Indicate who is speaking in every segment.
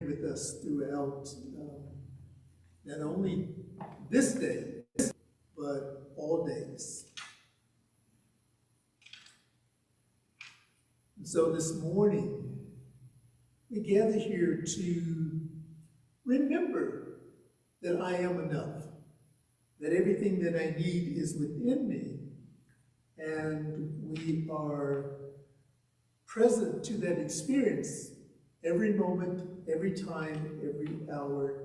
Speaker 1: with us throughout not only this day, but all days. And so this morning, we gather here to remember that I am enough, that everything that I need is within me, and we are present to that experience every moment, every time, every hour.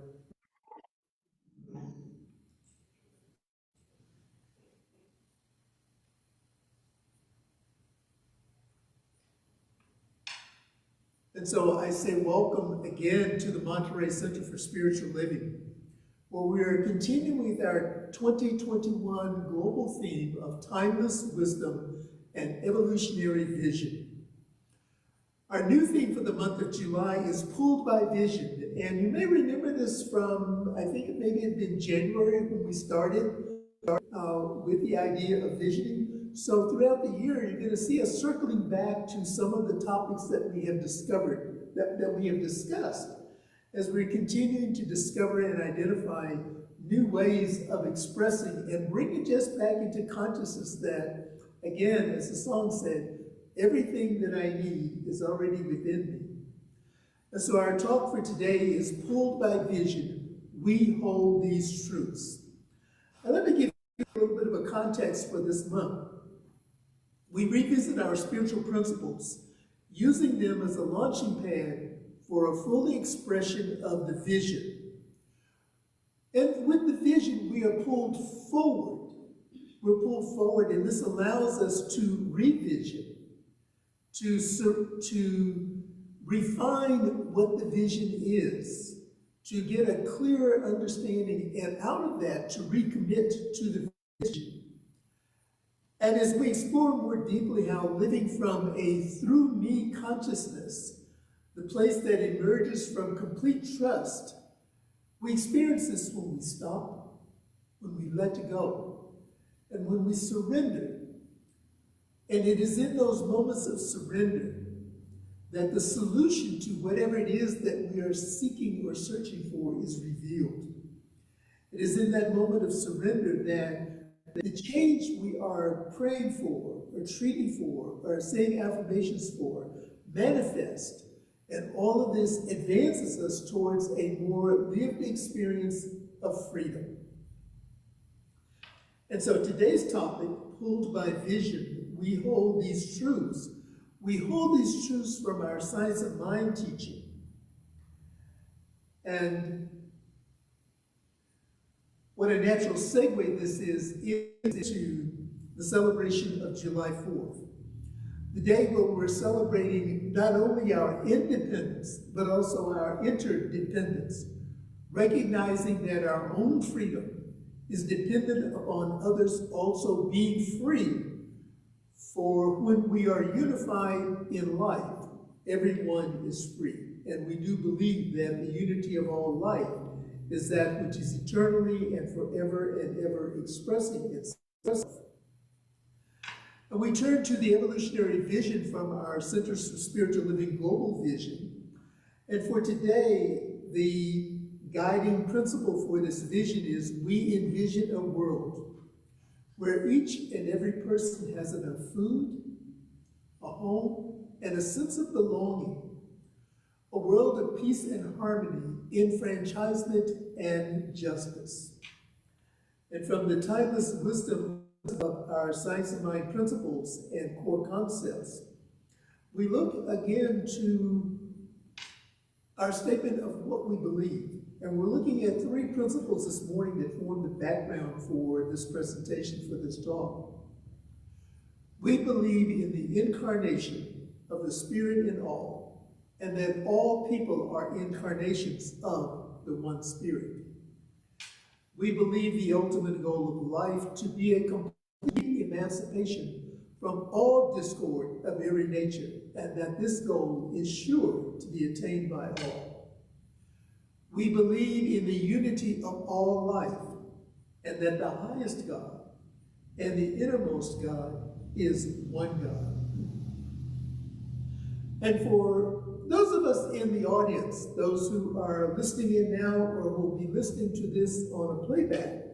Speaker 1: And so I say welcome again to the Monterey Center for Spiritual Living, where we are continuing with our 2021 global theme of timeless wisdom and evolutionary vision. Our new theme for the month of July is Pulled by Vision. And you may remember this from, I think maybe it had been January when we started with the idea of visioning. So throughout the year, you're going to see us circling back to some of the topics that we have discovered, that we have discussed, as we're continuing to discover and identify new ways of expressing and bringing just back into consciousness that, again, as the song said, everything that I need is already within me. And so our talk for today is Pulled by Vision, We Hold These Truths. Now let me give you a little bit of a context for this month. We revisit our spiritual principles, using them as a launching pad for a full expression of the vision. And with the vision, we are pulled forward. We're pulled forward, and this allows us to revision, to refine what the vision is, to get a clearer understanding, and out of that, to recommit to the vision. And as we explore more deeply how living from a through-me consciousness, the place that emerges from complete trust, we experience this when we stop, when we let go, and when we surrender. And it is in those moments of surrender that the solution to whatever it is that we are seeking or searching for is revealed. It is in that moment of surrender that the change we are praying for, or treating for, or saying affirmations for, manifest, and all of this advances us towards a more lived experience of freedom. And so today's topic, Pulled by Vision, we hold these truths. We hold these truths from our Science of Mind teaching. And what a natural segue this is into the celebration of July 4th, the day where we're celebrating not only our independence, but also our interdependence, recognizing that our own freedom is dependent upon others also being free. For when we are unified in life, everyone is free. And we do believe that the unity of all life is that which is eternally and forever and ever expressing itself. And we turn to the evolutionary vision from our Centers for Spiritual Living Global Vision. And for today, the guiding principle for this vision is we envision a world where each and every person has enough food, a home, and a sense of belonging. A world of peace and harmony, enfranchisement and justice. And from the timeless wisdom of our Science of Mind principles and core concepts, we look again to our statement of what we believe. And we're looking at three principles this morning that form the background for this presentation, for this talk. We believe in the incarnation of the Spirit in all, and that all people are incarnations of the one Spirit. We believe the ultimate goal of life to be a complete emancipation from all discord of every nature, and that this goal is sure to be attained by all. We believe in the unity of all life, and that the highest God and the innermost God is one God. And for those of us in the audience, those who are listening in now or will be listening to this on a playback,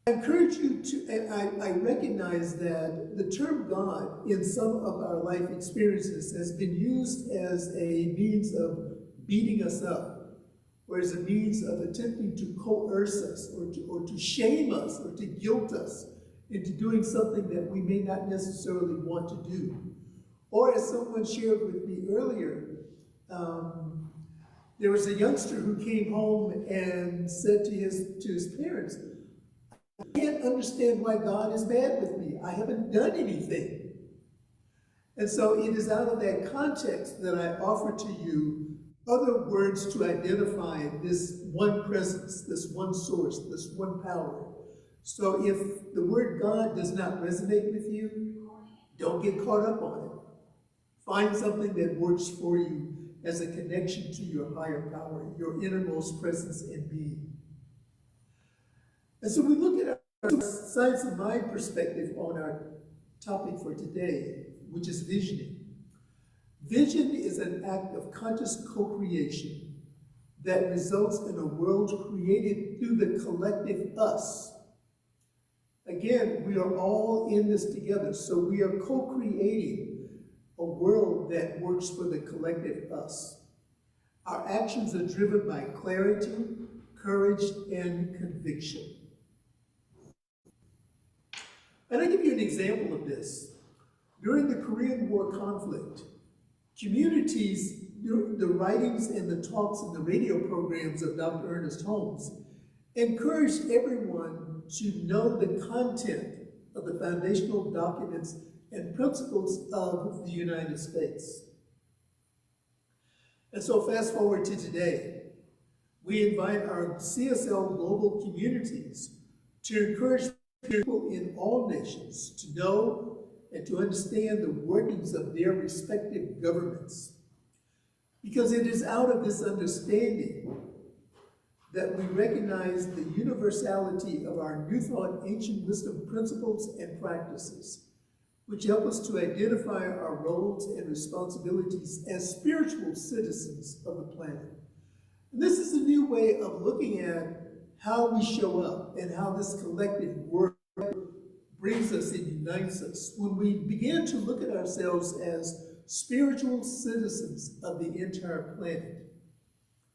Speaker 1: I encourage you to, and I recognize that the term God in some of our life experiences has been used as a means of beating us up, or as a means of attempting to coerce us, or to shame us, or to guilt us into doing something that we may not necessarily want to do. Or as someone shared with me earlier, there was a youngster who came home and said to his parents, I can't understand why God is mad with me. I haven't done anything. And so it is out of that context that I offer to you other words to identify this one presence, this one source, this one power. So if the word God does not resonate with you, don't get caught up on it. Find something that works for you as a connection to your higher power, your innermost presence and being. And so we look at our science of mind perspective on our topic for today, which is visioning. Vision is an act of conscious co-creation that results in a world created through the collective us. Again, we are all in this together, so we are co-creating a world that works for the collective us. Our actions are driven by clarity, courage, and conviction. And I give you an example of this. During the Korean War conflict, communities, the writings and the talks and the radio programs of Dr. Ernest Holmes encouraged everyone to know the content of the foundational documents and principles of the United States. And so fast forward to today, we invite our CSL global communities to encourage people in all nations to know and to understand the workings of their respective governments. Because it is out of this understanding that we recognize the universality of our New Thought ancient wisdom principles and practices, which help us to identify our roles and responsibilities as spiritual citizens of the planet. And this is a new way of looking at how we show up and how this collective work brings us and unites us. When we begin to look at ourselves as spiritual citizens of the entire planet,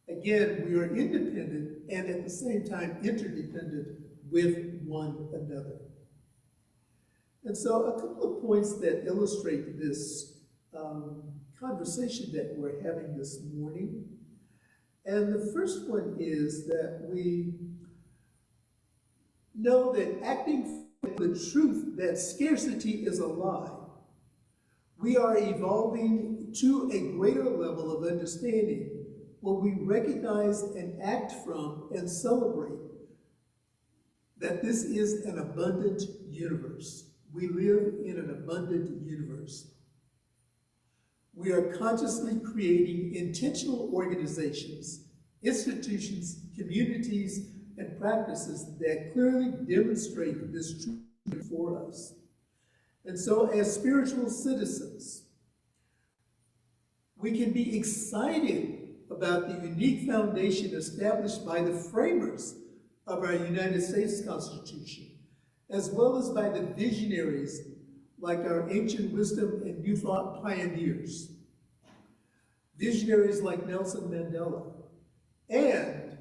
Speaker 1: again, we are independent and at the same time interdependent with one another. And so a couple of points that illustrate this conversation that we're having this morning. And the first one is that we know that acting for the truth that scarcity is a lie, we are evolving to a greater level of understanding where we recognize and act from and celebrate that this is an abundant universe. We live in an abundant universe. We are consciously creating intentional organizations, institutions, communities, and practices that clearly demonstrate this truth for us. And so as spiritual citizens, we can be excited about the unique foundation established by the framers of our United States Constitution, as well as by the visionaries like our ancient wisdom and New Thought pioneers, visionaries like Nelson Mandela. And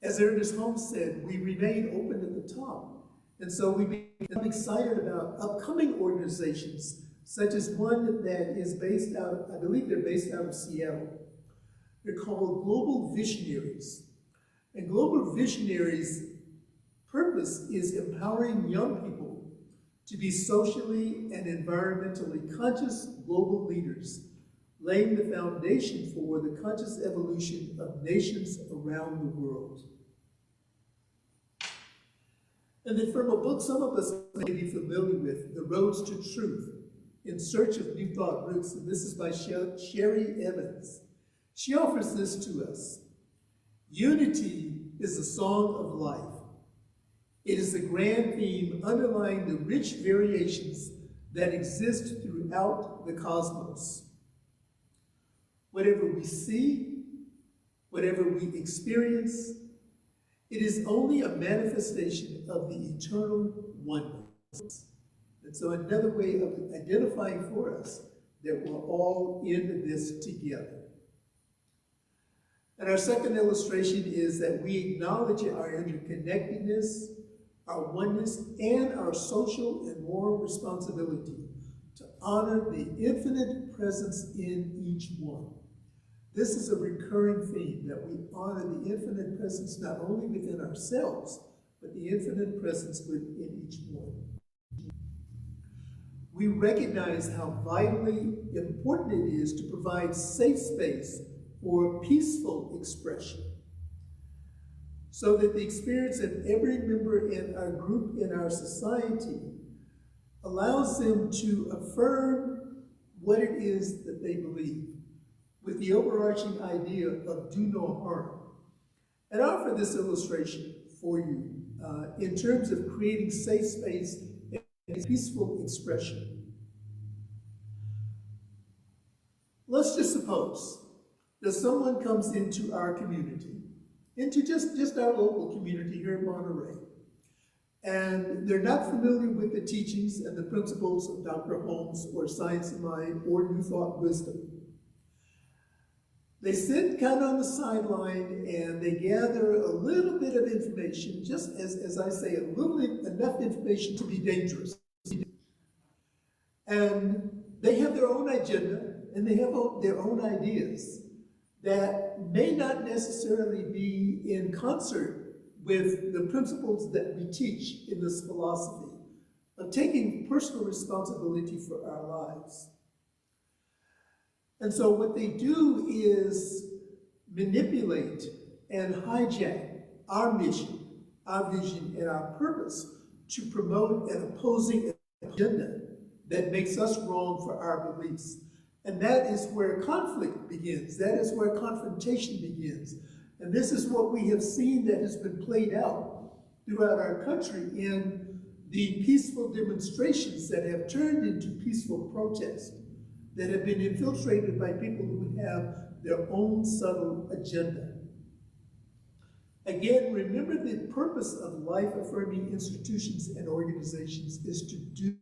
Speaker 1: as Ernest Holmes said, we remain open at the top. And so we become excited about upcoming organizations, such as one that is based out, I believe they're based out of Seattle. They're called Global Visionaries. And Global Visionaries' purpose is empowering young people to be socially and environmentally conscious global leaders, laying the foundation for the conscious evolution of nations around the world. And then from a book some of us may be familiar with, The Roads to Truth, In Search of New Thought Roots, and this is by Sherry Evans. She offers this to us. Unity is a song of life. It is the grand theme underlying the rich variations that exist throughout the cosmos. Whatever we see, whatever we experience, it is only a manifestation of the eternal oneness. And so another way of identifying for us that we're all in this together. And our second illustration is that we acknowledge our interconnectedness, our oneness, and our social and moral responsibility to honor the infinite presence in each one. This is a recurring theme, that we honor the infinite presence not only within ourselves, but the infinite presence within each one. We recognize how vitally important it is to provide safe space for peaceful expression, so that the experience of every member in our group, in our society, allows them to affirm what it is that they believe, with the overarching idea of do no harm. And I offer this illustration for you in terms of creating safe space and peaceful expression. Let's just suppose that someone comes into our community, into just our local community here in Monterey, and they're not familiar with the teachings and the principles of Dr. Holmes or Science of Mind or New Thought Wisdom. They sit kind of on the sideline and they gather a little bit of information, just as I say, enough information to be dangerous. And they have their own agenda and they have their own ideas that may not necessarily be in concert with the principles that we teach in this philosophy of taking personal responsibility for our lives. And so what they do is manipulate and hijack our mission, our vision, and our purpose to promote an opposing agenda that makes us wrong for our beliefs. And that is where conflict begins. That is where confrontation begins. And this is what we have seen that has been played out throughout our country in the peaceful demonstrations that have turned into peaceful protests, that have been infiltrated by people who have their own subtle agenda. Again, remember the purpose of life-affirming institutions and organizations is to do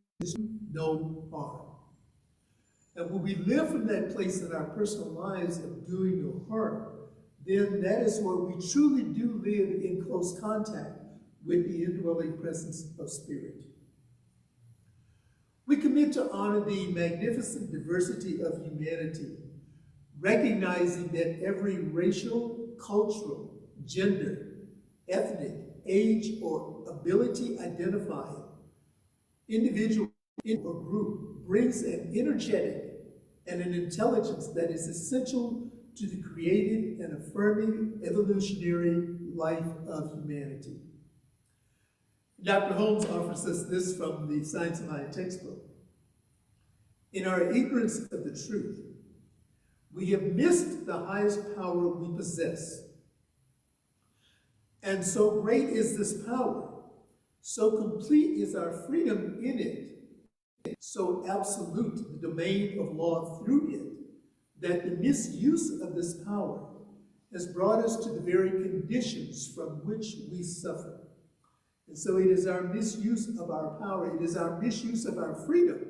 Speaker 1: no harm. And when we live from that place in our personal lives of doing no harm, then that is where we truly do live in close contact with the indwelling presence of Spirit. We commit to honor the magnificent diversity of humanity, recognizing that every racial, cultural, gender, ethnic, age, or ability identified individual or group brings an energetic and an intelligence that is essential to the creative and affirming evolutionary life of humanity. Dr. Holmes offers us this from the Science of Mind textbook. In our ignorance of the truth, we have missed the highest power we possess. And so great is this power, so complete is our freedom in it, so absolute the domain of law through it, that the misuse of this power has brought us to the very conditions from which we suffer. And so it is our misuse of our power, it is our misuse of our freedom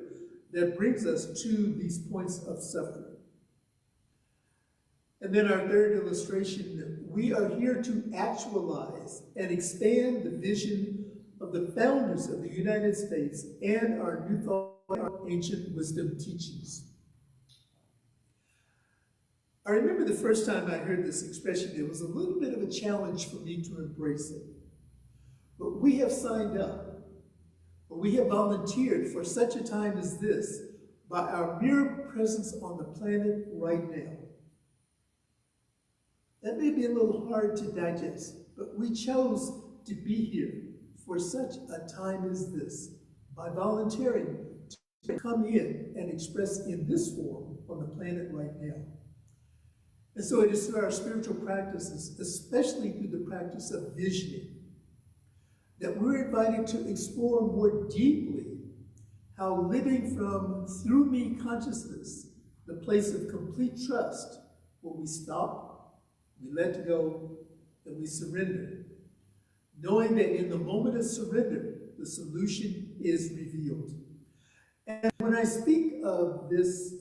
Speaker 1: that brings us to these points of suffering. And then our third illustration, we are here to actualize and expand the vision of the founders of the United States and our New Thought, our ancient wisdom teachings. I remember the first time I heard this expression, it was a little bit of a challenge for me to embrace it. But we have signed up, or we have volunteered for such a time as this by our mere presence on the planet right now. That may be a little hard to digest, but we chose to be here for such a time as this by volunteering to come in and express in this form on the planet right now. And so it is through our spiritual practices, especially through the practice of visioning, that we're invited to explore more deeply how living from through me consciousness, the place of complete trust, where we stop, we let go, and we surrender, knowing that in the moment of surrender, the solution is revealed. And when I speak of this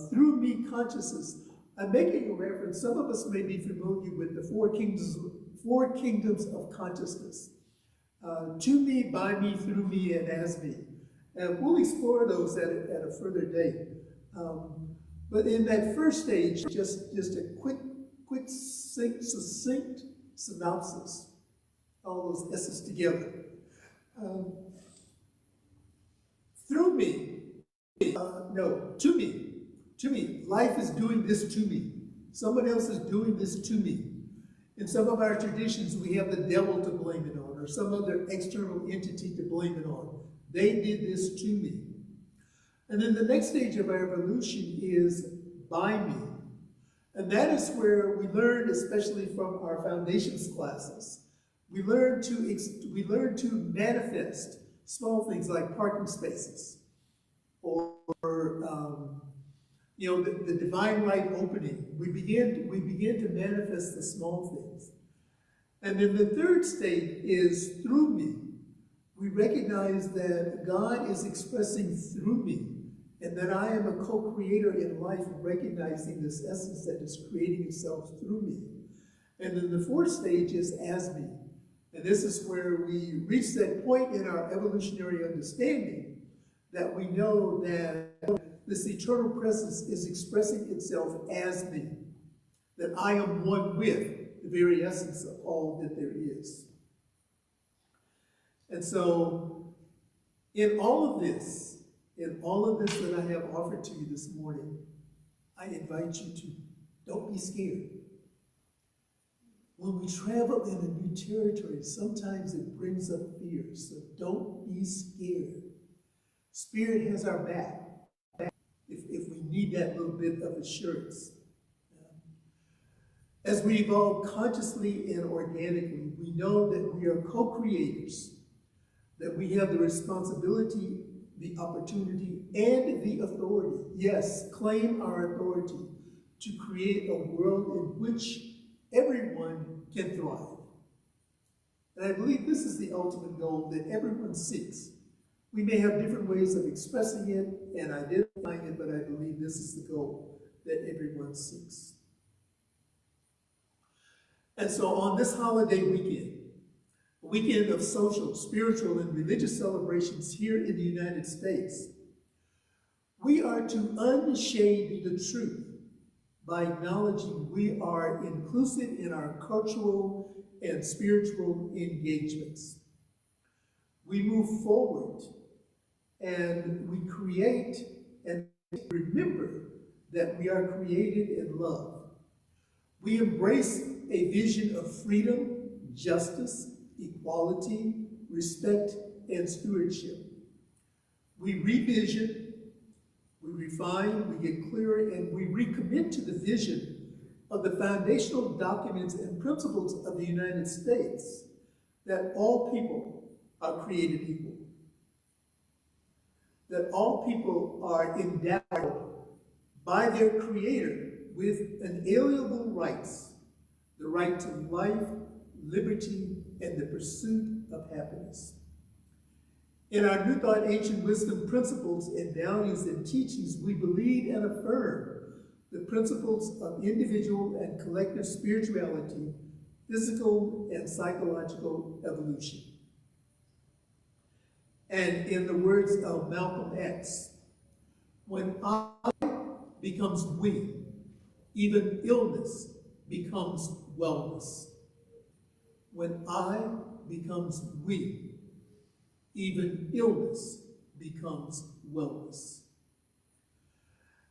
Speaker 1: through me consciousness, I'm making a reference. Some of us may be familiar with the four kingdoms of consciousness. To me, by me, through me, and as me. And we'll explore those at a further date. But in that first stage, just a quick succinct synopsis, all those S's together. Through me, to me, life is doing this to me. Someone else is doing this to me. In some of our traditions, we have the devil to blame it on, or some other external entity to blame it on. They did this to me. And then the next stage of our evolution is by me. And that is where we learn, especially from our foundations classes, we learn to manifest small things like parking spaces, or the divine light opening. We begin to manifest the small things. And then the third state is through me. We recognize that God is expressing through me, and that I am a co-creator in life, recognizing this essence that is creating itself through me. And then the fourth stage is as me. And this is where we reach that point in our evolutionary understanding that we know that this eternal presence is expressing itself as me, that I am one with the very essence of all that there is. And so, in all of this that I have offered to you this morning, I invite you to don't be scared. When we travel in a new territory, sometimes it brings up fear, so don't be scared. Spirit has our back if we need that little bit of assurance. As we evolve consciously and organically, we know that we are co-creators, that we have the responsibility, the opportunity, and the authority, yes, claim our authority to create a world in which everyone can thrive. And I believe this is the ultimate goal that everyone seeks. We may have different ways of expressing it and identifying it, but I believe this is the goal that everyone seeks. And so on this holiday weekend, a weekend of social, spiritual, and religious celebrations here in the United States, we are to unshade the truth by acknowledging we are inclusive in our cultural and spiritual engagements. We move forward and we create and remember that we are created in love. We embrace a vision of freedom, justice, equality, respect, and stewardship. We revision, we refine, we get clearer, and we recommit to the vision of the foundational documents and principles of the United States, that all people are created equal, that all people are endowed by their Creator with inalienable rights, the right to life, liberty, and the pursuit of happiness. In our New Thought Ancient Wisdom principles and values and teachings, we believe and affirm the principles of individual and collective spirituality, physical and psychological evolution. And in the words of Malcolm X, when I becomes we, even illness becomes wellness. When I becomes we, even illness becomes wellness.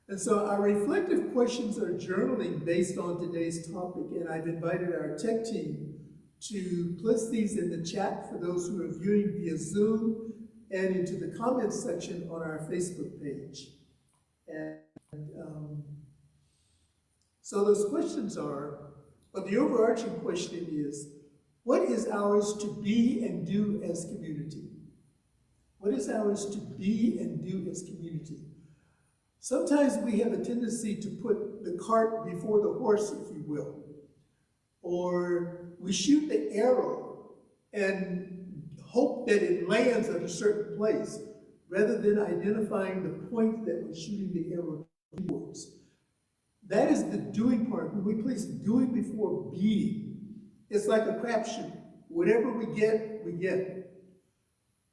Speaker 1: And so our reflective questions are journaling based on today's topic, and I've invited our tech team to place these in the chat for those who are viewing via Zoom and into the comments section on our Facebook page. And so those questions are, but the overarching question is, what is ours to be and do as community? What is ours to be and do as community? Sometimes we have a tendency to put the cart before the horse, if you will. Or we shoot the arrow and hope that it lands at a certain place, rather than identifying the point that we're shooting the arrow towards. That is the doing part. When we place doing before being, it's like a crapshoot. Whatever we get, we get.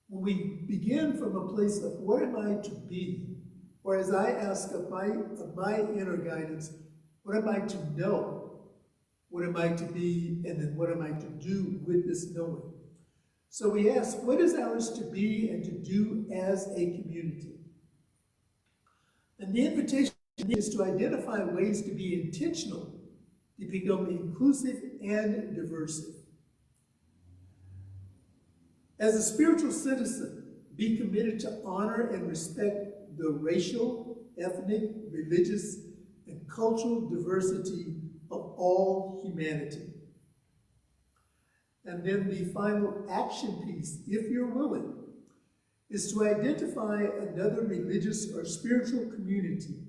Speaker 1: When we begin from a place of what am I to be, or as I ask of my inner guidance, what am I to know? What am I to be? And then what am I to do with this knowing? So we ask, what is ours to be and to do as a community? And the invitation is to identify ways to be intentional, to become inclusive and diverse. As a spiritual citizen, be committed to honor and respect the racial, ethnic, religious, and cultural diversity of all humanity. And then the final action piece, if you're willing, is to identify another religious or spiritual community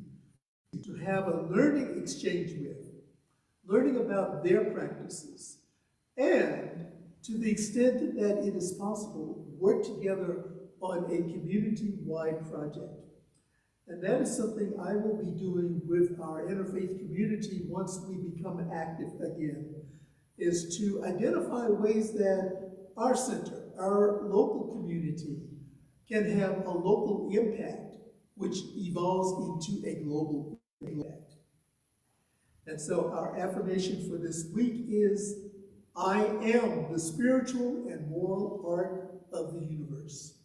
Speaker 1: to have a learning exchange with, learning about their practices, and to the extent that it is possible, work together on a community-wide project. And that is something I will be doing with our interfaith community once we become active again, is to identify ways that our center, our local community, can have a local impact, which evolves into a global impact. And so our affirmation for this week is, I am the spiritual and moral arc of the universe.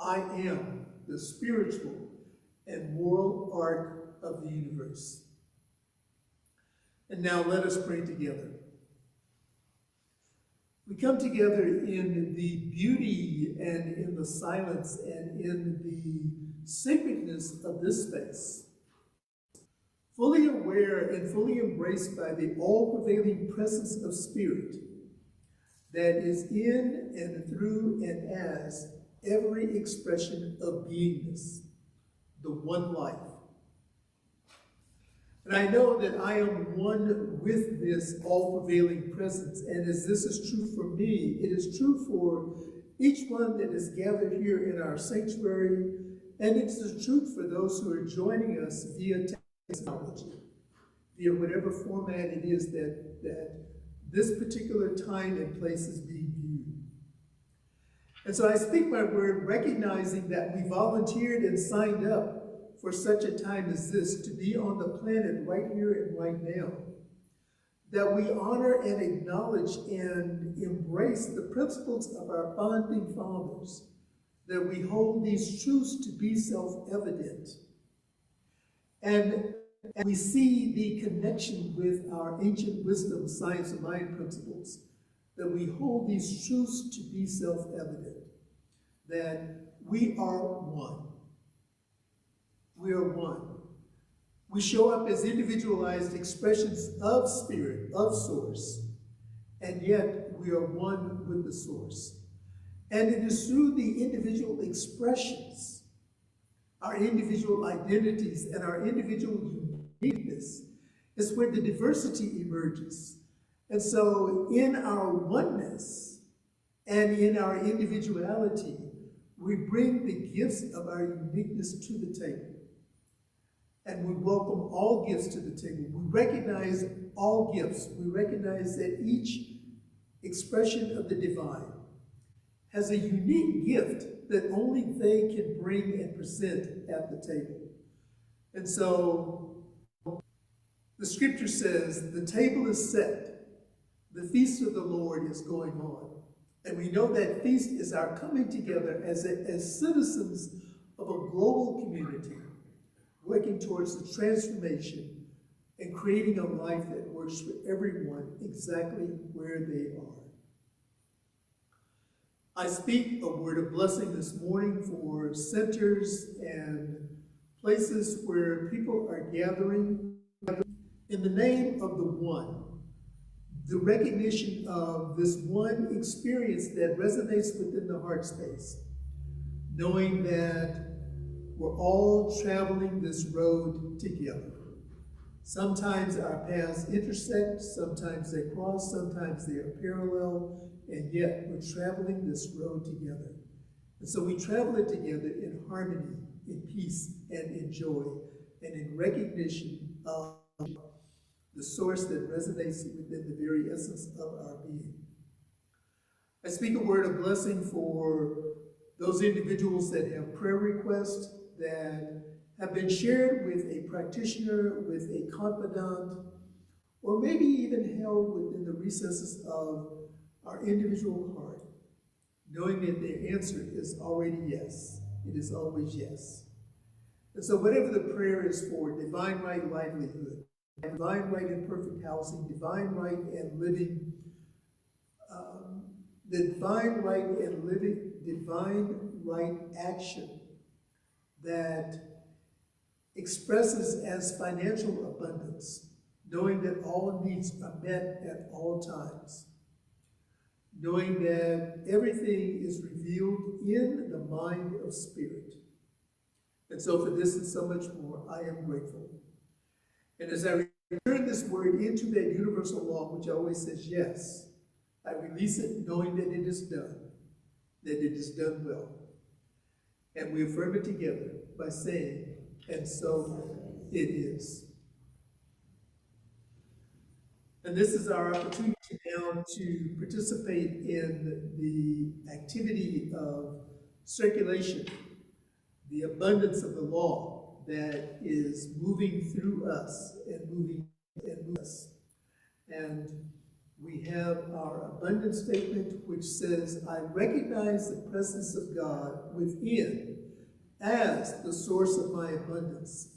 Speaker 1: I am the spiritual and moral arc of the universe. And now let us pray together. We come together in the beauty and in the silence and in the sacredness of this space, fully aware and fully embraced by the all-prevailing presence of Spirit that is in and through and as every expression of beingness, the one life. And I know that I am one with this all-prevailing presence, and as this is true for me, it is true for each one that is gathered here in our sanctuary, and it is the truth for those who are joining us via technology, via whatever format it is that this particular time and place is being viewed. And so I speak my word recognizing that we volunteered and signed up for such a time as this to be on the planet right here and right now. That we honor and acknowledge and embrace the principles of our founding fathers. That we hold these truths to be self-evident. And we see the connection with our ancient wisdom, science, and mind principles. That we hold these truths to be self-evident. That we are one. We are one. We show up as individualized expressions of spirit, of source, and yet we are one with the source. And it is through the individual expressions, our individual identities, and our individual uniqueness is where the diversity emerges. And so in our oneness and in our individuality, we bring the gifts of our uniqueness to the table. And we welcome all gifts to the table. We recognize all gifts. We recognize that each expression of the divine has a unique gift that only they can bring and present at the table. And so the scripture says, the table is set. The feast of the Lord is going on. And we know that feast is our coming together as citizens of a global community, working towards the transformation and creating a life that works for everyone exactly where they are. I speak a word of blessing this morning for centers and places where people are gathering in the name of the one, the recognition of this one experience that resonates within the heart space, knowing that we're all traveling this road together. Sometimes our paths intersect, sometimes they cross, sometimes they are parallel, and yet we're traveling this road together. And so we travel it together in harmony, in peace, and in joy, and in recognition of the source that resonates within the very essence of our being. I speak a word of blessing for those individuals that have prayer requests that have been shared with a practitioner, with a confidant, or maybe even held within the recesses of our individual heart, knowing that their answer is already yes. It is always yes. And so whatever the prayer is for, divine right livelihood, divine right and perfect housing, divine right and living, divine right and living, divine right action that expresses as financial abundance, knowing that all needs are met at all times, knowing that everything is revealed in the mind of spirit. And so for this and so much more, I am grateful. And as I return this word into that universal law, which always says yes, I release it knowing that it is done, that it is done well. And we affirm it together by saying, and so it is. And this is our opportunity now to participate in the activity of circulation, the abundance of the law that is moving through us and moving us. And we have our abundance statement, which says, I recognize the presence of God within as the source of my abundance.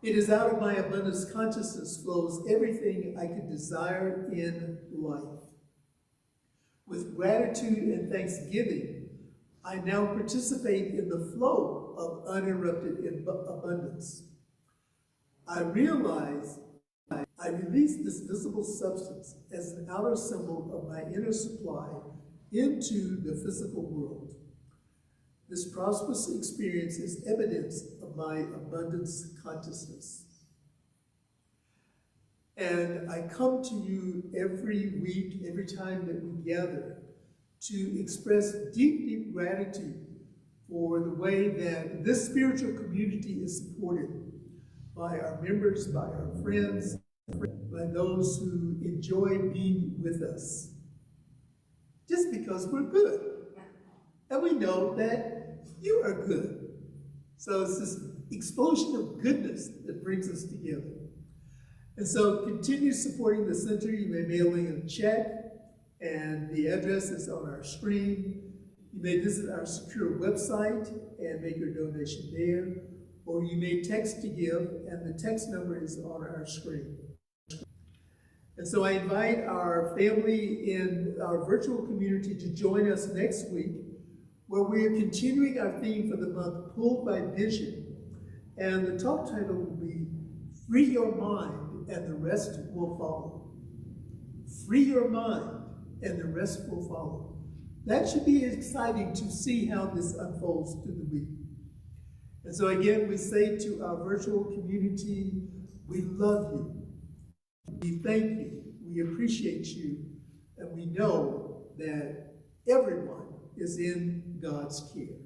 Speaker 1: It is out of my abundance consciousness flows everything I could desire in life. With gratitude and thanksgiving, I now participate in the flow of uninterrupted abundance. I realize I release this visible substance as an outer symbol of my inner supply into the physical world. This prosperous experience is evidence of my abundance consciousness. And I come to you every week, every time that we gather, to express deep, deep gratitude for the way that this spiritual community is supported by our members, by our friends, by those who enjoy being with us. Just because we're good. And we know that you are good. So it's this explosion of goodness that brings us together. And so continue supporting the center. You may mail in a check, and the address is on our screen. You may visit our secure website and make your donation there, or you may text to give, and the text number is on our screen. And so I invite our family in our virtual community to join us next week, where we are continuing our theme for the month, Pulled by Vision. And the talk title will be Free Your Mind and the Rest Will Follow. Free your mind and the rest will follow. That should be exciting to see how this unfolds through the week. And so again, we say to our virtual community, we love you. We thank you, we appreciate you, and we know that everyone is in God's care.